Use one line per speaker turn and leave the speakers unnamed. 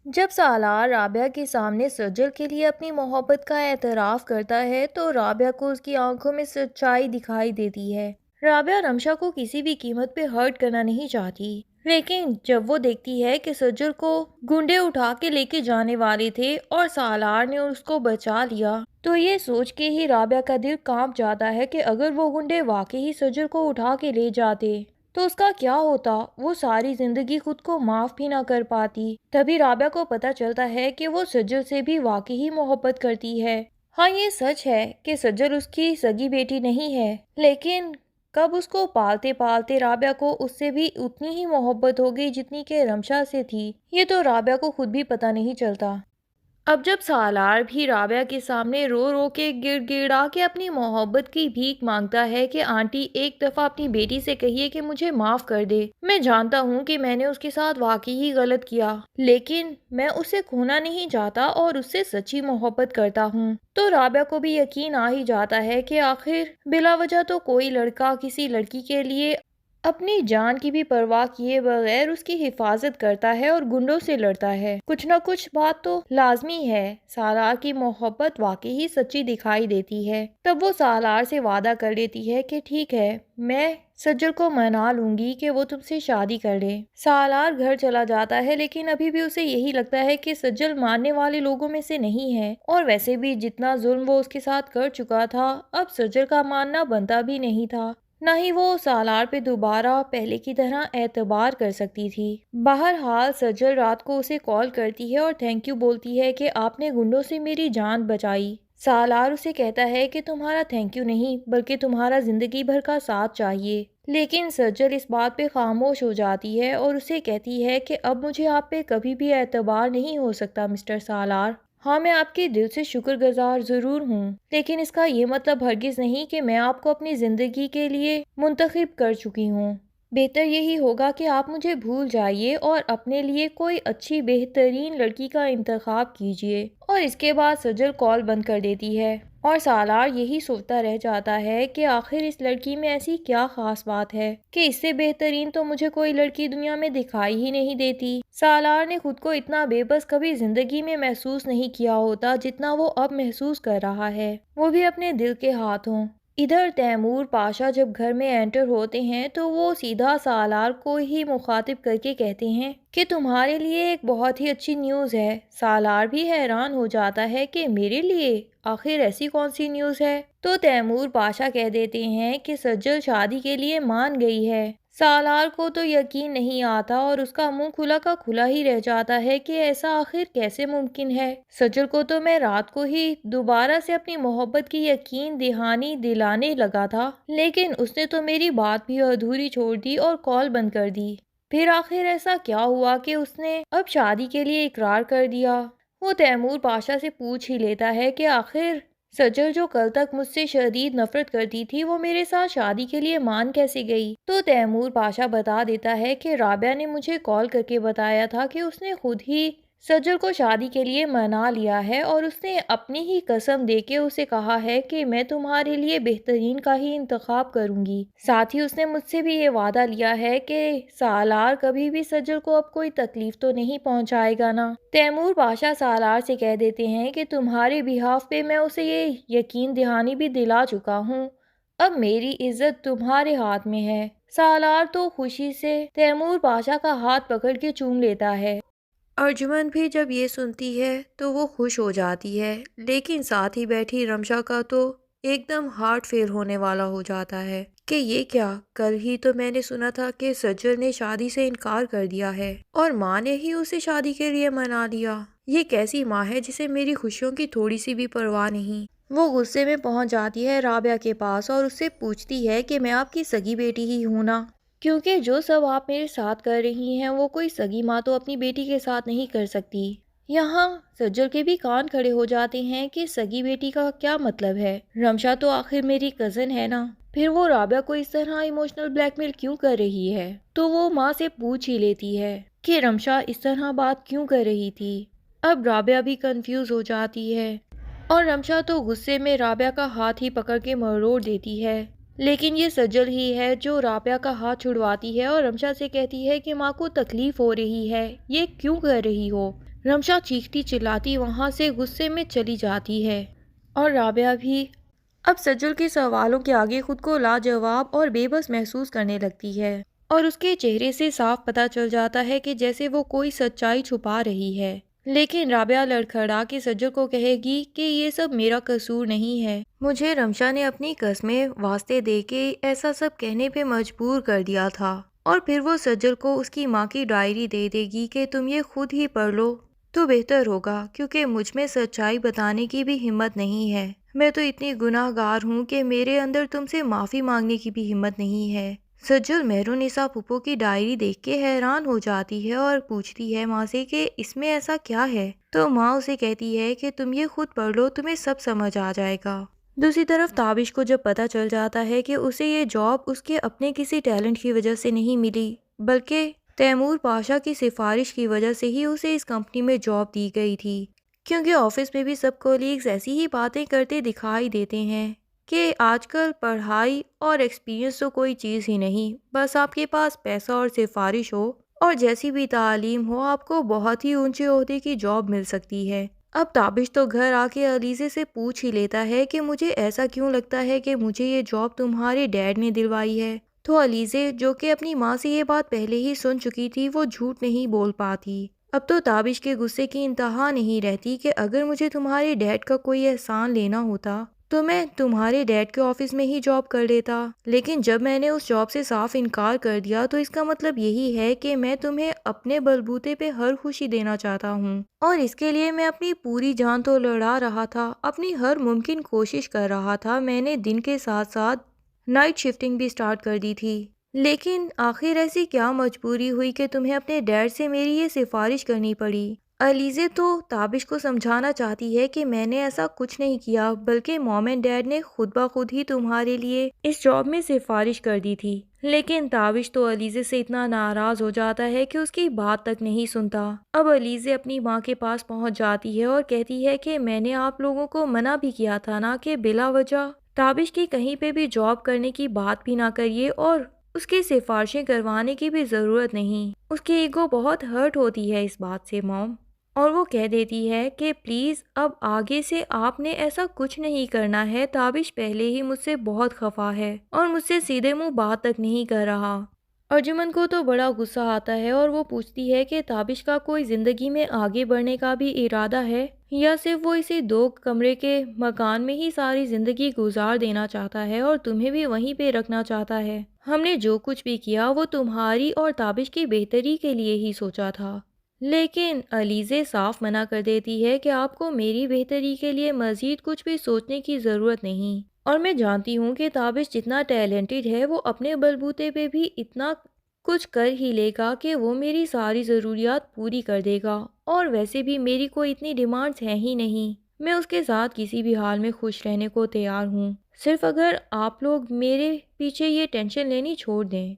جب سالار رابعہ کے سامنے سجل کے لیے اپنی محبت کا اعتراف کرتا ہے تو رابعہ کو اس کی آنکھوں میں سچائی دکھائی دیتی ہے۔ رابعہ رمشا کو کسی بھی قیمت پہ ہرٹ کرنا نہیں چاہتی، لیکن جب وہ دیکھتی ہے کہ سجل کو گنڈے اٹھا کے لے کے جانے والے تھے اور سالار نے اس کو بچا لیا تو یہ سوچ کے ہی رابعہ کا دل کانپ جاتا ہے کہ اگر وہ گنڈے واقعی سجل کو اٹھا کے لے جاتے تو اس کا کیا ہوتا، وہ ساری زندگی خود کو معاف بھی نہ کر پاتی۔ تبھی رابعہ کو پتہ چلتا ہے کہ وہ سجل سے بھی واقعی محبت کرتی ہے۔ ہاں، یہ سچ ہے کہ سجل اس کی سگی بیٹی نہیں ہے، لیکن کب اس کو پالتے پالتے رابعہ کو اس سے بھی اتنی ہی محبت ہو گئی جتنی کہ رمشا سے تھی، یہ تو رابعہ کو خود بھی پتہ نہیں چلتا۔ اب جب سالار بھی رابعہ کے سامنے رو رو کے گڑ گڑا کے اپنی محبت کی بھیک مانگتا ہے کہ آنٹی ایک دفعہ اپنی بیٹی سے کہیے کہ مجھے معاف کر دے، میں جانتا ہوں کہ میں نے اس کے ساتھ واقعی ہی غلط کیا، لیکن میں اسے کھونا نہیں چاہتا اور اس سے سچی محبت کرتا ہوں، تو رابعہ کو بھی یقین آ ہی جاتا ہے کہ آخر بلا وجہ تو کوئی لڑکا کسی لڑکی کے لیے اپنی جان کی بھی پرواہ کیے بغیر اس کی حفاظت کرتا ہے اور گنڈوں سے لڑتا ہے۔ کچھ نہ کچھ بات تو لازمی ہے، سالار کی محبت واقعی ہی سچی دکھائی دیتی ہے۔ تب وہ سالار سے وعدہ کر لیتی ہے کہ ٹھیک ہے، میں سجل کو منا لوں گی کہ وہ تم سے شادی کر لے۔ سالار گھر چلا جاتا ہے، لیکن ابھی بھی اسے یہی لگتا ہے کہ سجل ماننے والے لوگوں میں سے نہیں ہے، اور ویسے بھی جتنا ظلم وہ اس کے ساتھ کر چکا تھا اب سجل کا ماننا بنتا بھی نہیں تھا، نہ ہی وہ سالار پہ دوبارہ پہلے کی طرح اعتبار کر سکتی تھی۔ بہرحال سجل رات کو اسے کال کرتی ہے اور تھینک یو بولتی ہے کہ آپ نے گنڈوں سے میری جان بچائی۔ سالار اسے کہتا ہے کہ تمہارا تھینک یو نہیں بلکہ تمہارا زندگی بھر کا ساتھ چاہیے، لیکن سجل اس بات پہ خاموش ہو جاتی ہے اور اسے کہتی ہے کہ اب مجھے آپ پہ کبھی بھی اعتبار نہیں ہو سکتا مسٹر سالار۔ ہاں، میں آپ کے دل سے شکر گزار ضرور ہوں، لیکن اس کا یہ مطلب ہرگز نہیں کہ میں آپ کو اپنی زندگی کے لیے منتخب کر چکی ہوں۔ بہتر یہی ہوگا کہ آپ مجھے بھول جائیے اور اپنے لیے کوئی اچھی بہترین لڑکی کا انتخاب کیجیے۔ اور اس کے بعد سجل کال بند کر دیتی ہے اور سالار یہی سوچتا رہ جاتا ہے کہ آخر اس لڑکی میں ایسی کیا خاص بات ہے کہ اس سے بہترین تو مجھے کوئی لڑکی دنیا میں دکھائی ہی نہیں دیتی۔ سالار نے خود کو اتنا بے بس کبھی زندگی میں محسوس نہیں کیا ہوتا جتنا وہ اب محسوس کر رہا ہے، وہ بھی اپنے دل کے ہاتھوں۔ ادھر تیمور پاشا جب گھر میں انٹر ہوتے ہیں تو وہ سیدھا سالار کو ہی مخاطب کر کے کہتے ہیں کہ تمہارے لیے ایک بہت ہی اچھی نیوز ہے۔ سالار بھی حیران ہو جاتا ہے کہ میرے لیے آخر ایسی کون سی نیوز ہے؟ تو تیمور پاشا کہہ دیتے ہیں کہ سجل شادی کے لیے مان گئی ہے۔ سالار کو تو یقین نہیں آتا اور اس کا منہ کھلا کا کھلا ہی رہ جاتا ہے کہ ایسا آخر کیسے ممکن ہے۔ سجل کو تو میں رات کو ہی دوبارہ سے اپنی محبت کی یقین دہانی دلانے لگا تھا، لیکن اس نے تو میری بات بھی ادھوری چھوڑ دی اور کال بند کر دی۔ پھر آخر ایسا کیا ہوا کہ اس نے اب شادی کے لیے اقرار کر دیا؟ وہ تیمور پاشا سے پوچھ ہی لیتا ہے کہ آخر سجل جو کل تک مجھ سے شدید نفرت کرتی تھی وہ میرے ساتھ شادی کے لیے مان کیسے گئی؟ تو تیمور پاشا بتا دیتا ہے کہ رابعہ نے مجھے کال کر کے بتایا تھا کہ اس نے خود ہی سجل کو شادی کے لیے منا لیا ہے اور اس نے اپنی ہی قسم دے کے اسے کہا ہے کہ میں تمہارے لیے بہترین کا ہی انتخاب کروں گی۔ ساتھ ہی اس نے مجھ سے بھی یہ وعدہ لیا ہے کہ سالار کبھی بھی سجل کو اب کوئی تکلیف تو نہیں پہنچائے گا نا۔ تیمور پاشا سالار سے کہہ دیتے ہیں کہ تمہارے بہاف پہ میں اسے یہ یقین دہانی بھی دلا چکا ہوں، اب میری عزت تمہارے ہاتھ میں ہے۔ سالار تو خوشی سے تیمور پاشا کا ہاتھ پکڑ کے چوم لیتا ہے۔ ارجمن بھی جب یہ سنتی ہے تو وہ خوش ہو جاتی ہے، لیکن ساتھ ہی بیٹھی رمشا کا تو ایک دم ہارٹ فیل ہونے والا ہو جاتا ہے کہ یہ کیا، کل ہی تو میں نے سنا تھا کہ سجل نے شادی سے انکار کر دیا ہے اور ماں نے ہی اسے شادی کے لیے منا لیا۔ یہ کیسی ماں ہے جسے میری خوشیوں کی تھوڑی سی بھی پرواہ نہیں؟ وہ غصے میں پہنچ جاتی ہے رابعہ کے پاس اور اس سے پوچھتی ہے کہ میں آپ کی سگی بیٹی ہی ہوں نا، کیونکہ جو سب آپ میرے ساتھ کر رہی ہیں وہ کوئی سگی ماں تو اپنی بیٹی کے ساتھ نہیں کر سکتی۔ یہاں سجل کے بھی کان کھڑے ہو جاتے ہیں کہ سگی بیٹی کا کیا مطلب ہے؟ رمشا تو آخر میری کزن ہے نا، پھر وہ رابعہ کو اس طرح ایموشنل بلیک میل کیوں کر رہی ہے؟ تو وہ ماں سے پوچھ ہی لیتی ہے کہ رمشا اس طرح بات کیوں کر رہی تھی۔ اب رابعہ بھی کنفیوز ہو جاتی ہے اور رمشا تو غصے میں رابعہ کا ہاتھ ہی پکڑ کے مروڑ دیتی ہے، لیکن یہ سجل ہی ہے جو رابعہ کا ہاتھ چھڑواتی ہے اور رمشا سے کہتی ہے کہ ماں کو تکلیف ہو رہی ہے، یہ کیوں کر رہی ہو؟ رمشا چیختی چلاتی وہاں سے غصے میں چلی جاتی ہے اور رابعہ بھی اب سجل کے سوالوں کے آگے خود کو لاجواب اور بے بس محسوس کرنے لگتی ہے، اور اس کے چہرے سے صاف پتہ چل جاتا ہے کہ جیسے وہ کوئی سچائی چھپا رہی ہے۔ لیکن رابعہ لڑکھڑا کے سجل کو کہے گی کہ یہ سب میرا قصور نہیں ہے، مجھے رمشا نے اپنی قسمیں واسطے دے کے ایسا سب کہنے پہ مجبور کر دیا تھا، اور پھر وہ سجل کو اس کی ماں کی ڈائری دے دے گی کہ تم یہ خود ہی پڑھ لو تو بہتر ہوگا، کیونکہ مجھ میں سچائی بتانے کی بھی ہمت نہیں ہے، میں تو اتنی گناہ گار ہوں کہ میرے اندر تم سے معافی مانگنے کی بھی ہمت نہیں ہے۔ سجل مہرالنساء پھپھو کی ڈائری دیکھ کے حیران ہو جاتی ہے اور پوچھتی ہے ماں سے کہ اس میں ایسا کیا ہے، تو ماں اسے کہتی ہے کہ تم یہ خود پڑھ لو، تمہیں سب سمجھ آ جائے گا۔ دوسری طرف تابش کو جب پتہ چل جاتا ہے کہ اسے یہ جاب اس کے اپنے کسی ٹیلنٹ کی وجہ سے نہیں ملی، بلکہ تیمور پاشا کی سفارش کی وجہ سے ہی اسے اس کمپنی میں جاب دی گئی تھی، کیونکہ آفس میں بھی سب کولیگز ایسی ہی باتیں کرتے دکھائی دیتے ہیں کہ آج کل پڑھائی اور ایکسپیرینس تو کوئی چیز ہی نہیں، بس آپ کے پاس پیسہ اور سفارش ہو اور جیسی بھی تعلیم ہو آپ کو بہت ہی اونچے عہدے کی جاب مل سکتی ہے۔ اب تابش تو گھر آ کے علیزے سے پوچھ ہی لیتا ہے کہ مجھے ایسا کیوں لگتا ہے کہ مجھے یہ جاب تمہارے ڈیڈ نے دلوائی ہے، تو علیزے جو کہ اپنی ماں سے یہ بات پہلے ہی سن چکی تھی وہ جھوٹ نہیں بول پاتی۔ اب تو تابش کے غصے کی انتہا نہیں رہتی کہ اگر مجھے تمہارے ڈیڈ کا کوئی احسان لینا ہوتا تو میں تمہارے ڈیڈ کے آفس میں ہی جاب کر لیتا، لیکن جب میں نے اس جاب سے صاف انکار کر دیا تو اس کا مطلب یہی ہے کہ میں تمہیں اپنے بلبوتے پہ ہر خوشی دینا چاہتا ہوں، اور اس کے لیے میں اپنی پوری جان تو لڑا رہا تھا، اپنی ہر ممکن کوشش کر رہا تھا، میں نے دن کے ساتھ ساتھ نائٹ شفٹنگ بھی سٹارٹ کر دی تھی، لیکن آخر ایسی کیا مجبوری ہوئی کہ تمہیں اپنے ڈیڈ سے میری یہ سفارش کرنی پڑی۔ علیزے تو تابش کو سمجھانا چاہتی ہے کہ میں نے ایسا کچھ نہیں کیا، بلکہ موم اینڈ ڈیڈ نے خود بخود ہی تمہارے لیے اس جاب میں سفارش کر دی تھی، لیکن تابش تو علیزے سے اتنا ناراض ہو جاتا ہے کہ اس کی بات تک نہیں سنتا۔ اب علیزے اپنی ماں کے پاس پہنچ جاتی ہے اور کہتی ہے کہ میں نے آپ لوگوں کو منع بھی کیا تھا نا کہ بلا وجہ تابش کی کہیں پہ بھی جاب کرنے کی بات بھی نہ کریے، اور اس کی سفارشیں کروانے کی بھی ضرورت نہیں۔ اس کی ایگو بہت ہرٹ ہوتی ہے اس بات سے موم، اور وہ کہہ دیتی ہے کہ پلیز اب آگے سے آپ نے ایسا کچھ نہیں کرنا ہے، تابش پہلے ہی مجھ سے بہت خفا ہے اور مجھ سے سیدھے منہ بات تک نہیں کر رہا۔ ارجمن کو تو بڑا غصہ آتا ہے اور وہ پوچھتی ہے کہ تابش کا کوئی زندگی میں آگے بڑھنے کا بھی ارادہ ہے یا صرف وہ اسے 2 کمرے کے مکان میں ہی ساری زندگی گزار دینا چاہتا ہے اور تمہیں بھی وہیں پہ رکھنا چاہتا ہے۔ ہم نے جو کچھ بھی کیا وہ تمہاری اور تابش کی بہتری کے لیے ہی سوچا تھا، لیکن علیزے صاف منع کر دیتی ہے کہ آپ کو میری بہتری کے لیے مزید کچھ بھی سوچنے کی ضرورت نہیں، اور میں جانتی ہوں کہ تابش جتنا ٹیلنٹڈ ہے وہ اپنے بلبوتے پہ بھی اتنا کچھ کر ہی لے گا کہ وہ میری ساری ضروریات پوری کر دے گا، اور ویسے بھی میری کوئی اتنی ڈیمانڈز ہیں ہی نہیں، میں اس کے ساتھ کسی بھی حال میں خوش رہنے کو تیار ہوں، صرف اگر آپ لوگ میرے پیچھے یہ ٹینشن لینی چھوڑ دیں۔